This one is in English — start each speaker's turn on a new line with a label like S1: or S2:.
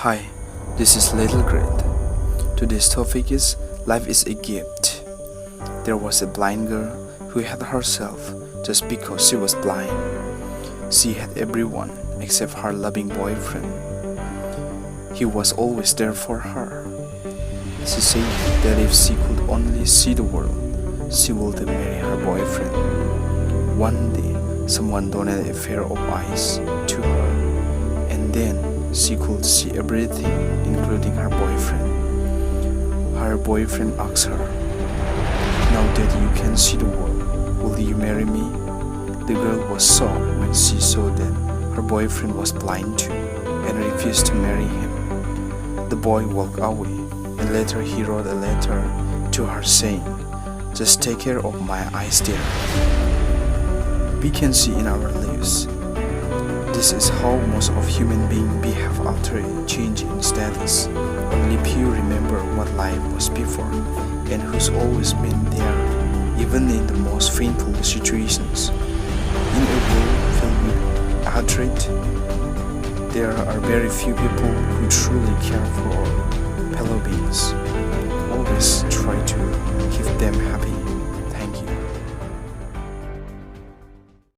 S1: Hi, this is Little Grit. Today's topic is Life is a Gift. There was a blind girl who had herself just because she was blind. She had everyone except her loving boyfriend. He was always there for her. She said that if she could only see the world, she would marry her boyfriend. One day, someone donated a pair of eyes to her, and then she could see everything, including her boyfriend. Her boyfriend asked her, "Now that you can see the world, will you marry me?" The girl was shocked when she saw that her boyfriend was blind too and refused to marry him. The boy walked away, and later he wrote a letter to her saying, "Just take care of my eyes, dear." We can see in our lives. This is how most of human beings behave after a change in status. Only few remember what life was before and who's always been there, even in the most painful situations. In a world filled with hatred, there are very few people who truly care for fellow beings. Always try to keep them happy.